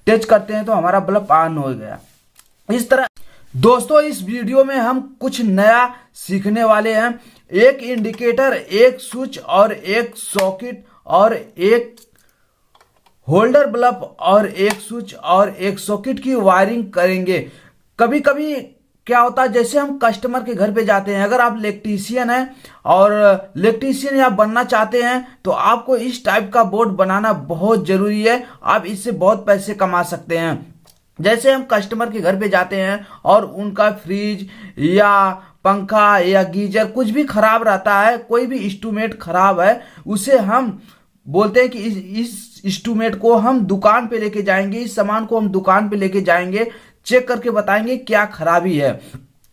Touch करते हैं तो हमारा बल्ब ऑन हो गया। इस तरह दोस्तों इस वीडियो में हम कुछ नया सीखने वाले हैं। एक इंडिकेटर, एक स्विच और एक सॉकेट और एक होल्डर बल्ब और एक स्विच और एक सॉकेट की वायरिंग करेंगे। कभी कभी क्या होता है, जैसे हम कस्टमर के घर पे जाते हैं, अगर आप इलेक्ट्रीशियन हैं और इलेक्ट्रीशियन आप बनना चाहते हैं तो आपको इस टाइप का बोर्ड बनाना बहुत जरूरी है। आप इससे बहुत पैसे कमा सकते हैं। जैसे हम कस्टमर के घर पे जाते हैं और उनका फ्रिज या पंखा या गीजर कुछ भी खराब रहता है, कोई भी इंस्ट्रूमेंट खराब है, उसे हम बोलते हैं कि इस इंस्ट्रूमेंट को हम दुकान पे लेके जाएंगे, इस सामान को हम दुकान पे लेके जाएंगे, चेक करके बताएंगे क्या खराबी है।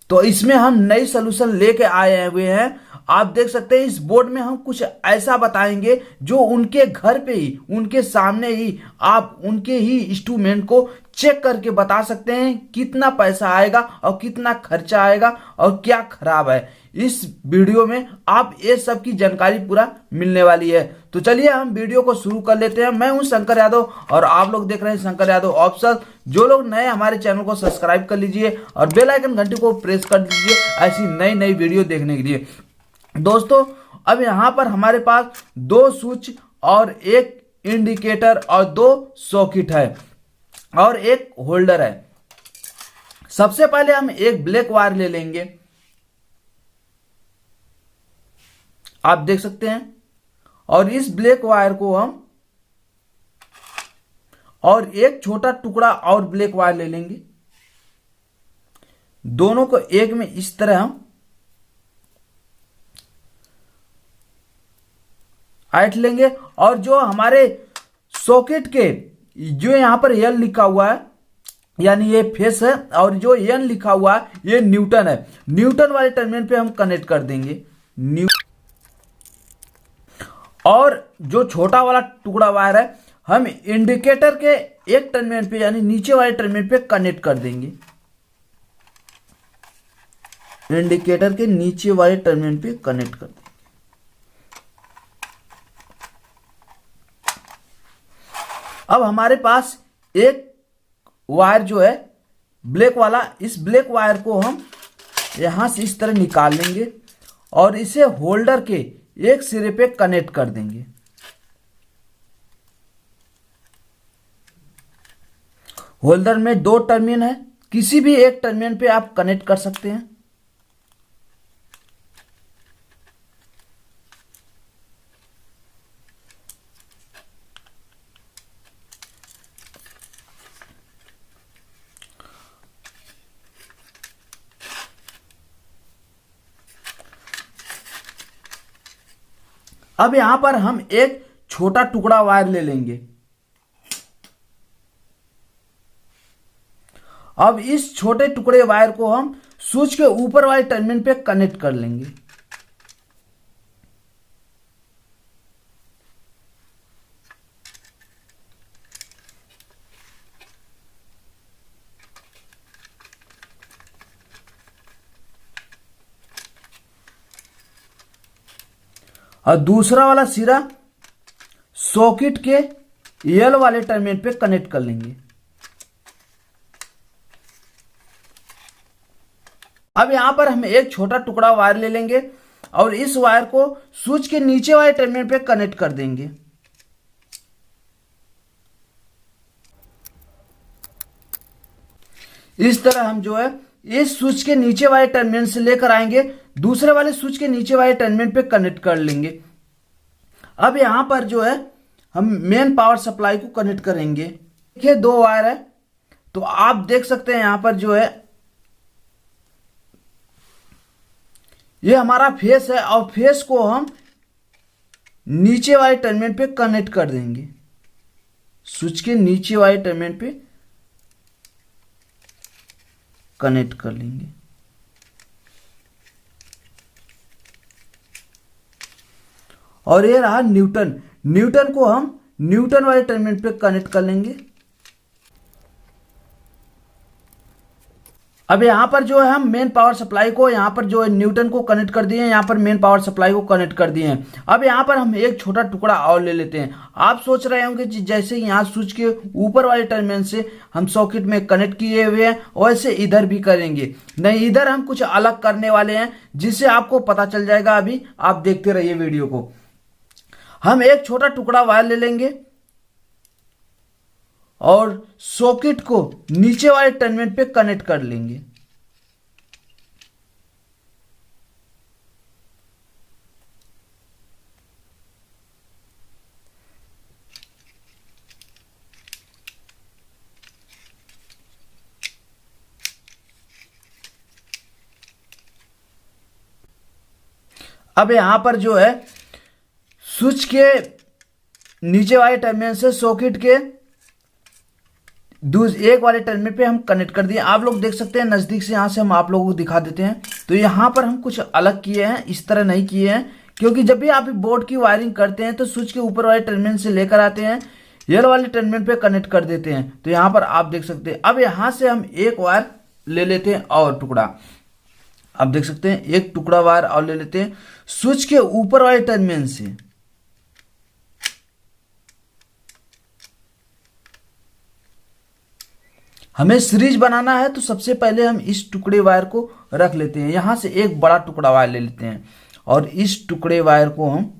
तो इसमें हम नई सोल्यूशन लेके आए हुए हैं। आप देख सकते हैं इस बोर्ड में हम कुछ ऐसा बताएंगे जो उनके घर पे ही, उनके सामने ही आप उनके ही इंस्ट्रूमेंट को चेक करके बता सकते हैं कितना पैसा आएगा और कितना खर्चा आएगा और क्या खराब है। इस वीडियो में आप ये सब की जानकारी पूरा मिलने वाली है। तो चलिए हम वीडियो को शुरू कर लेते हैं। मैं हूं शंकर यादव और आप लोग देख रहे हैं शंकर यादव ऑफिशियल। जो लोग नए हमारे चैनल को सब्सक्राइब कर लीजिए और बेल आइकन घंटी को प्रेस कर दीजिए ऐसी नई नई वीडियो देखने के लिए। दोस्तों अब यहां पर हमारे पास दो स्विच और एक इंडिकेटर और दो सॉकेट है और एक होल्डर है। सबसे पहले हम एक ब्लैक वायर ले लेंगे, आप देख सकते हैं, और इस ब्लैक वायर को हम और एक छोटा टुकड़ा और ब्लैक वायर ले लेंगे। दोनों को एक में इस तरह हम ऐंठ लेंगे और जो हमारे सॉकेट के जो यहां पर एल लिखा हुआ है यानी ये फेस है और जो एन लिखा हुआ है ये न्यूटन है, न्यूटन वाले टर्मिनल पे हम कनेक्ट कर देंगे और जो छोटा वाला टुकड़ा वायर है हम इंडिकेटर के एक टर्मिनल पे यानी नीचे वाले टर्मिनल पे कनेक्ट कर देंगे। इंडिकेटर के नीचे वाले टर्मिनल पे कनेक्ट कर देंगे। अब हमारे पास एक वायर जो है ब्लैक वाला, इस ब्लैक वायर को हम यहां से इस तरह निकाल लेंगे और इसे होल्डर के एक सिरे पे कनेक्ट कर देंगे। होल्डर में दो टर्मिनल है, किसी भी एक टर्मिनल पे आप कनेक्ट कर सकते हैं। अब यहां पर हम एक छोटा टुकड़ा वायर ले लेंगे। अब इस छोटे टुकड़े वायर को हम स्विच के ऊपर वाले टर्मिनल पे कनेक्ट कर लेंगे। और दूसरा वाला सिरा सॉकेट के एल वाले टर्मिनल पे कनेक्ट कर लेंगे। अब यहां पर हम एक छोटा टुकड़ा वायर ले लेंगे और इस वायर को स्विच के नीचे वाले टर्मिनल पे कनेक्ट कर देंगे। इस तरह हम जो है इस स्विच के नीचे वाले टर्मिनल से लेकर आएंगे, दूसरे वाले स्विच के नीचे वाले टर्मिनल पे कनेक्ट कर लेंगे। अब यहां पर जो है हम मेन पावर सप्लाई को कनेक्ट करेंगे। देखिए दो वायर है, तो आप देख सकते हैं यहां पर जो है ये हमारा फेस है और फेस को हम नीचे वाले टर्मिनल पे कनेक्ट कर देंगे। स्विच के नीचे वाले टर्मिनल पे कनेक्ट कर लेंगे। और ये रहा न्यूटन, न्यूटन को हम न्यूटन वाले टर्मिनल पे कनेक्ट कर लेंगे। अब यहाँ पर जो है हम मेन पावर सप्लाई को यहाँ पर जो है न्यूटन को कनेक्ट कर दिए हैं, यहाँ पर मेन पावर सप्लाई को कनेक्ट कर दिए हैं। अब यहाँ पर हम एक छोटा टुकड़ा और ले लेते हैं। आप सोच रहे होंगे कि जैसे यहाँ स्विच के ऊपर वाले टर्मिनल से हम सॉकेट में कनेक्ट किए हुए हैं वैसे इधर भी करेंगे। नहीं, इधर हम कुछ अलग करने वाले हैं जिससे आपको पता चल जाएगा। अभी आप देखते रहिए वीडियो को। हम एक छोटा टुकड़ा वायर ले लेंगे और सॉकेट को नीचे वाले टर्मिनल पे कनेक्ट कर लेंगे। अब यहां पर जो है स्विच के नीचे वाले टर्मिनल से सॉकेट के एक वाले टर्मिनल पे हम कनेक्ट कर दिए। आप लोग देख सकते हैं नजदीक से, यहां से हम आप लोगों को दिखा देते हैं। तो यहां पर हम कुछ अलग किए हैं, इस तरह नहीं किए हैं, क्योंकि जब भी आप बोर्ड की वायरिंग करते हैं तो स्विच के ऊपर वाले टर्मिनल से लेकर आते हैं, येलो वाले टर्मिनल पे कनेक्ट कर देते हैं। तो यहां पर आप देख सकते हैं। अब यहां से हम एक वायर ले लेते हैं और टुकड़ा, आप देख सकते हैं एक टुकड़ा वायर और ले लेते हैं स्विच के ऊपर वाले टर्मिनल से। हमें सीरीज बनाना है तो सबसे पहले हम इस टुकड़े वायर को रख लेते हैं। यहां से एक बड़ा टुकड़ा वायर ले लेते हैं और इस टुकड़े वायर को हम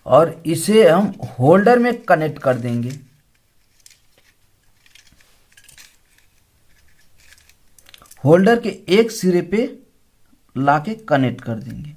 और इसे हम होल्डर में कनेक्ट कर देंगे। होल्डर के एक सिरे पे लाके कनेक्ट कर देंगे।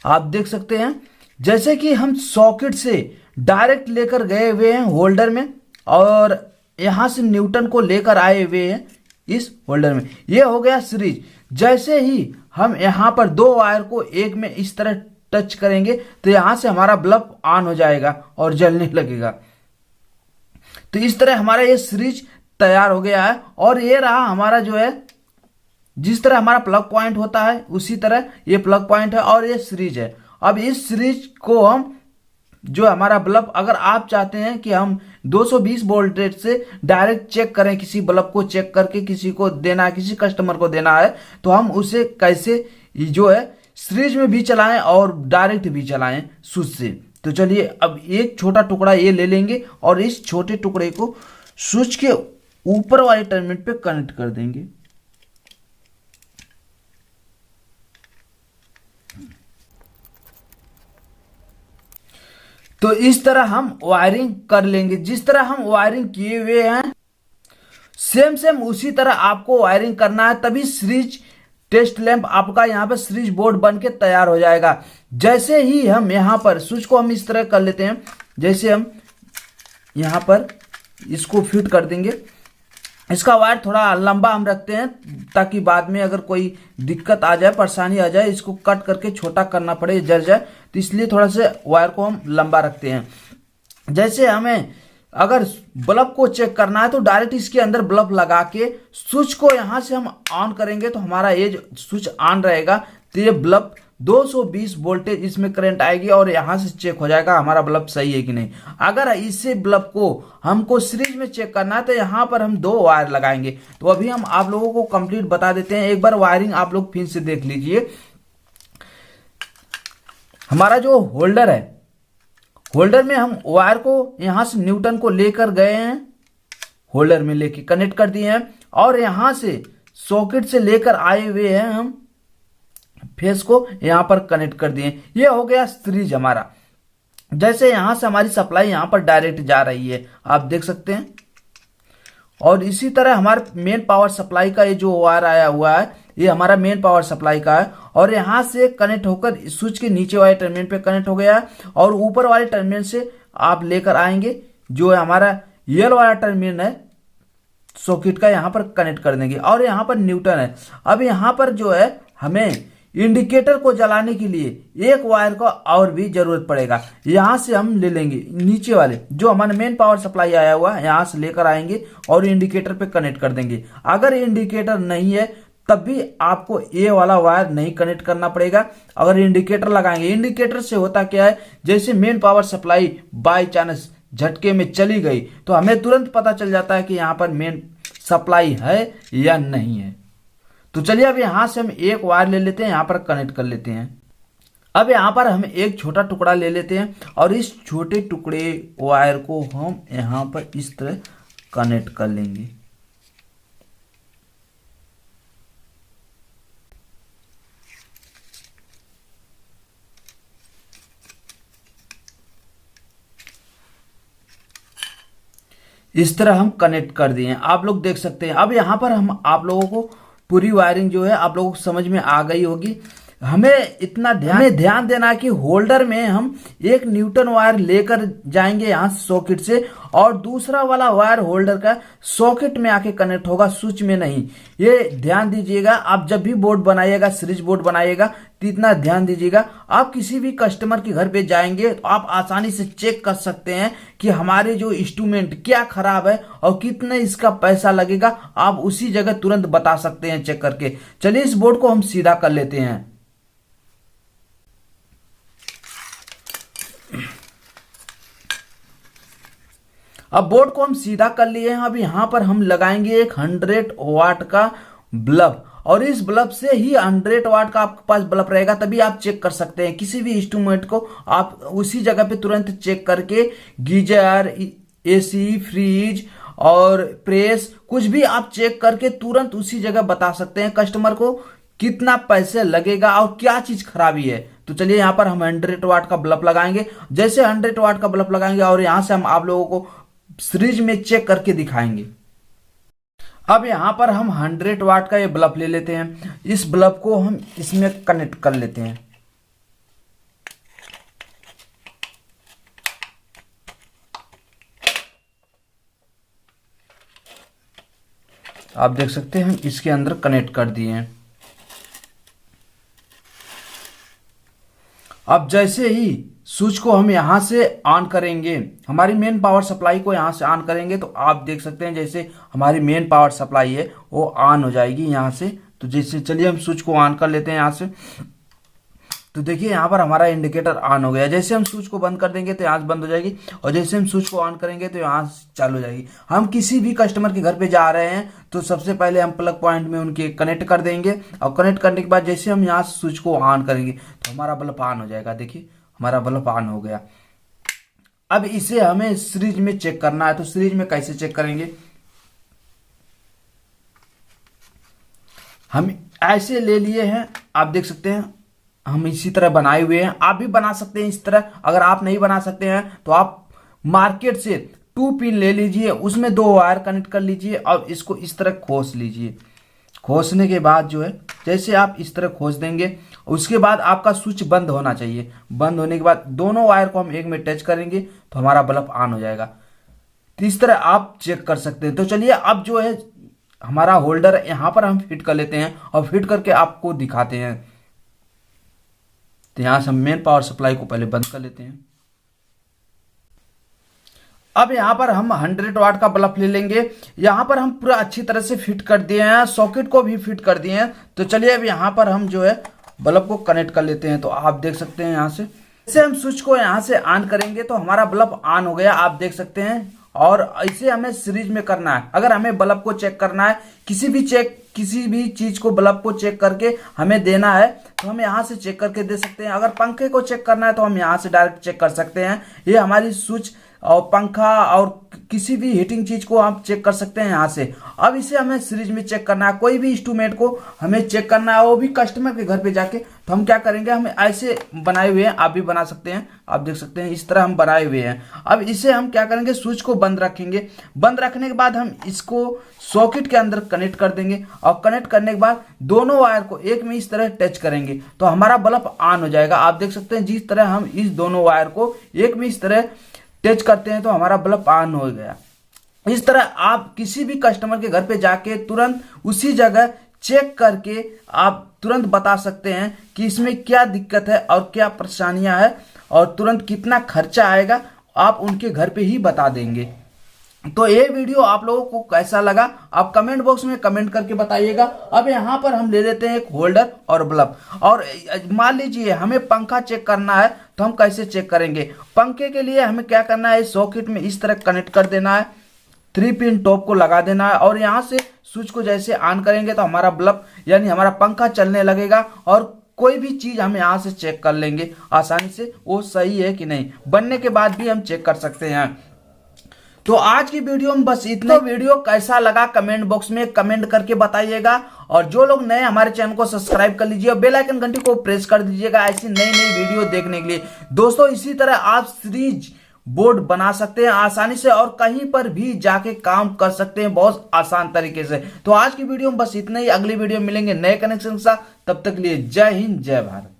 आप देख सकते हैं जैसे कि हम सॉकेट से डायरेक्ट लेकर गए हुए हैं होल्डर में और यहां से न्यूटन को लेकर आए हुए हैं इस होल्डर में। ये हो गया सीरीज। जैसे ही हम यहां पर दो वायर को एक में इस तरह टच करेंगे तो यहां से हमारा बल्ब ऑन हो जाएगा और जलने लगेगा। तो इस तरह हमारा ये सीरीज तैयार हो गया है। और ये रहा हमारा जो है, जिस तरह हमारा प्लग पॉइंट होता है उसी तरह ये प्लग पॉइंट है और ये सीरीज है। अब इस सीरीज को हम जो हमारा बल्ब, अगर आप चाहते हैं कि हम 220 वोल्टेज से डायरेक्ट चेक करें, किसी बल्ब को चेक करके किसी को देना है, किसी कस्टमर को देना है, तो हम उसे कैसे जो है सीरीज में भी चलाएं और डायरेक्ट भी चलाएं स्विच से। तो चलिए अब एक छोटा टुकड़ा ये ले लेंगे और इस छोटे टुकड़े को स्विच के ऊपर वाले टर्मिनल पे कनेक्ट कर देंगे। तो इस तरह हम वायरिंग कर लेंगे। जिस तरह हम वायरिंग किए हुए हैं सेम उसी तरह आपको वायरिंग करना है, तभी सीरीज टेस्ट लैंप आपका यहाँ पर सीरीज बोर्ड बन के तैयार हो जाएगा। जैसे ही हम यहाँ पर स्विच को हम इस तरह कर लेते हैं, जैसे हम यहाँ पर इसको फिट कर देंगे। इसका वायर थोड़ा लंबा हम रखते हैं ताकि बाद में अगर कोई दिक्कत आ जाए, परेशानी आ जाए, इसको कट करके छोटा करना पड़े, जल जाए, तो इसलिए थोड़ा सा वायर को हम लंबा रखते हैं। जैसे हमें अगर बल्ब को चेक करना है तो डायरेक्ट इसके अंदर बल्ब लगा के स्विच को यहां से हम ऑन करेंगे तो हमारा ये स्विच ऑन रहेगा। तो ये बल्ब 220 वोल्टेज इसमें करंट आएगी और यहां से चेक हो जाएगा हमारा बल्ब सही है कि नहीं। अगर इसे बल्ब को हमको सीरीज में चेक करना है तो यहां पर हम 2 वायर लगाएंगे। तो अभी हम आप लोगों को कंप्लीट बता देते हैं। एक बार वायरिंग आप लोग फिर से देख लीजिए। हमारा जो होल्डर है, होल्डर में हम वायर को यहां से न्यूटन को लेकर गए हैं, होल्डर में लेके कनेक्ट कर दिए हैं और यहां से सॉकेट से लेकर आए हुए हैं हम फेस को यहां पर कनेक्ट कर दिए। ये हो गया सीरीज हमारा। जैसे यहां से हमारी सप्लाई यहां पर डायरेक्ट जा रही है, आप देख सकते हैं। और इसी तरह हमारे मेन पावर सप्लाई का ये जो वायर आया हुआ है ये हमारा मेन पावर सप्लाई का है और यहां से कनेक्ट होकर स्विच के नीचे वाले टर्मिनल पे कनेक्ट हो गया है और ऊपर वाले टर्मिनल से आप लेकर आएंगे जो है हमारा येलो वाला टर्मिनल है सॉकेट का, यहां पर कनेक्ट कर देंगे और यहां पर न्यूटन है। अब यहां पर जो है हमें इंडिकेटर को जलाने के लिए एक वायर का और भी जरूरत पड़ेगा। यहाँ से हम ले लेंगे नीचे वाले जो हमारा मेन पावर सप्लाई आया हुआ है, यहाँ से लेकर आएंगे और इंडिकेटर पे कनेक्ट कर देंगे। अगर इंडिकेटर नहीं है तब भी आपको ये वाला वायर नहीं कनेक्ट करना पड़ेगा। अगर इंडिकेटर लगाएंगे, इंडिकेटर से होता क्या है, जैसे main power supply by chance झटके में चली गई तो हमें तुरंत पता चल जाता है कि यहाँ पर मेन सप्लाई है या नहीं है। तो चलिए अब यहां से हम एक वायर ले लेते हैं, यहां पर कनेक्ट कर लेते हैं। अब यहां पर हम एक छोटा टुकड़ा ले लेते हैं और इस छोटे टुकड़े वायर को हम यहां पर इस तरह कनेक्ट कर लेंगे। इस तरह हम कनेक्ट कर दिए, आप लोग देख सकते हैं। अब यहां पर हम आप लोगों को पूरी वायरिंग जो है आप लोगों को समझ में आ गई होगी। हमें इतना ध्यान देना है कि होल्डर में हम एक न्यूटन वायर लेकर जाएंगे यहाँ सॉकेट से, और दूसरा वाला वायर होल्डर का सॉकेट में आके कनेक्ट होगा, स्विच में नहीं। ये ध्यान दीजिएगा। आप जब भी बोर्ड बनाइएगा, सीरीज बोर्ड बनाइएगा तो इतना ध्यान दीजिएगा। आप किसी भी कस्टमर के घर पे जाएंगे तो आप आसानी से चेक कर सकते हैं कि हमारे जो इंस्ट्रूमेंट क्या खराब है और कितने इसका पैसा लगेगा। आप उसी जगह तुरंत बता सकते हैं चेक करके। चलिए इस बोर्ड को हम सीधा कर लेते हैं। अब बोर्ड को हम सीधा कर लिए हैं। अब यहां पर हम लगाएंगे एक 100 वाट का बल्ब, और इस बल्ब से ही 100 वाट का आपके पास बल्ब रहेगा, तभी आप चेक कर सकते हैं किसी भी इंस्ट्रूमेंट को। आप उसी जगह पे तुरंत चेक करके गीजर, एसी, फ्रिज और प्रेस कुछ भी आप चेक करके तुरंत उसी जगह बता सकते हैं कस्टमर को कितना पैसे लगेगा और क्या चीज खराबी है। तो चलिए यहाँ पर हम 100 वाट का बल्ब लगाएंगे। जैसे 100 वाट का बल्ब लगाएंगे और यहां से हम आप लोगों को सीरीज में चेक करके दिखाएंगे। अब यहां पर हम 100 वाट का ये बल्ब ले लेते हैं। इस बल्ब को हम इसमें कनेक्ट कर लेते हैं। आप देख सकते हैं हम इसके अंदर कनेक्ट कर दिए हैं। अब जैसे ही स्विच को हम यहां से ऑन करेंगे, हमारी मेन पावर सप्लाई को यहां से ऑन करेंगे, तो आप देख सकते हैं जैसे हमारी मेन पावर सप्लाई है वो ऑन हो जाएगी यहां से। तो जैसे चलिए हम स्विच को ऑन कर लेते हैं यहां से। तो देखिए यहाँ पर हमारा इंडिकेटर ऑन हो गया। जैसे हम स्विच को बंद कर देंगे तो यहाँ से बंद हो जाएगी, और जैसे हम स्विच को ऑन करेंगे तो यहाँ से चालू हो जाएगी। हम किसी भी कस्टमर के घर पे जा रहे हैं तो सबसे पहले हम प्लग पॉइंट में उनके कनेक्ट कर देंगे, और कनेक्ट करने के बाद जैसे हम यहाँ से स्विच को ऑन करेंगे तो हमारा बल्ब ऑन हो जाएगा। देखिए हमारा बल्ब ऑन हो गया। अब इसे हमें सीरीज में चेक करना है। तो सीरीज में कैसे चेक करेंगे, हम ऐसे ले लिए हैं, आप देख सकते हैं हम इसी तरह बनाए हुए हैं। आप भी बना सकते हैं इस तरह। अगर आप नहीं बना सकते हैं तो आप मार्केट से 2 पिन ले लीजिए, उसमें 2 वायर कनेक्ट कर लीजिए और इसको इस तरह खोस लीजिए। खोसने के बाद जो है जैसे आप इस तरह खोस देंगे, उसके बाद आपका स्विच बंद होना चाहिए। बंद होने के बाद दोनों वायर को हम एक में टच करेंगे तो हमारा बल्ब ऑन हो जाएगा। तो इस तरह आप चेक कर सकते हैं। तो चलिए अब जो है हमारा होल्डर यहां पर हम फिट कर लेते हैं और फिट करके आपको दिखाते हैं। तो यहां से हम मेन पावर सप्लाई को पहले बंद कर लेते हैं। अब यहां पर हम 100 वाट का बल्ब ले लेंगे। यहां पर हम पूरा अच्छी तरह से फिट कर दिए हैं, सॉकेट को भी फिट कर दिए हैं। तो चलिए अब यहां पर हम जो है बल्ब को कनेक्ट कर लेते हैं। तो आप देख सकते हैं यहां से जैसे हम स्विच को यहां से ऑन करेंगे तो हमारा बल्ब ऑन हो गया, आप देख सकते हैं। और इसे हमें सीरीज में करना है। अगर हमें बल्ब को चेक करना है, किसी भी चीज को बल्ब को चेक करके हमें देना है तो हम यहाँ से चेक करके दे सकते हैं। अगर पंखे को चेक करना है तो हम यहाँ से डायरेक्ट चेक कर सकते हैं। ये हमारी स्विच और पंखा और किसी भी हीटिंग चीज को आप चेक कर सकते हैं यहाँ से। अब इसे हमें सीरीज में चेक करना है। कोई भी इंस्ट्रूमेंट को हमें चेक करना है, वो भी कस्टमर के घर पे जाके। तो हम क्या करेंगे, हम ऐसे बनाए हुए हैं, आप भी बना सकते हैं। आप देख सकते हैं इस तरह हम बनाए हुए हैं। अब इसे हम क्या करेंगे, स्विच को बंद रखेंगे। बंद रखने के बाद हम इसको सॉकेट के अंदर कनेक्ट कर देंगे, और कनेक्ट करने के बाद दोनों वायर को एक में इस तरह टच करेंगे तो हमारा बल्ब ऑन हो जाएगा। आप देख सकते हैं जिस तरह हम इस दोनों वायर को एक में इस तरह टच करते हैं तो हमारा बल्ब ऑन हो गया। इस तरह आप किसी भी कस्टमर के घर पे जाके तुरंत उसी जगह चेक करके आप तुरंत बता सकते हैं कि इसमें क्या दिक्कत है और क्या परेशानियां है और तुरंत कितना खर्चा आएगा, आप उनके घर पे ही बता देंगे। तो ये वीडियो आप लोगों को कैसा लगा आप कमेंट बॉक्स में कमेंट करके बताइएगा। अब यहाँ पर हम ले लेते हैं एक होल्डर और बल्ब, और मान लीजिए हमें पंखा चेक करना है तो हम कैसे चेक करेंगे। पंखे के लिए हमें क्या करना है, सॉकेट में इस तरह कनेक्ट कर देना है, 3 पिन टॉप को लगा देना है और यहाँ से स्विच को जैसे ऑन करेंगे तो हमारा बल्ब यानी हमारा पंखा चलने लगेगा और कोई भी चीज हम यहाँ से चेक कर लेंगे आसानी से वो सही है कि नहीं। बनने के बाद भी हम चेक कर सकते हैं। तो आज की वीडियो में बस इतना। वीडियो कैसा लगा कमेंट बॉक्स में कमेंट करके बताइएगा, और जो लोग नए हमारे चैनल को सब्सक्राइब कर लीजिए और बेल आइकन घंटी को प्रेस कर दीजिएगा ऐसी नई नई वीडियो देखने के लिए। दोस्तों इसी तरह आप सीरीज बोर्ड बना सकते हैं आसानी से और कहीं पर भी जाके काम कर सकते हैं बहुत आसान तरीके से। तो आज की वीडियो में बस इतना ही, अगली वीडियो में मिलेंगे नए कनेक्शन के साथ। तब तक के लिए जय हिंद जय भारत।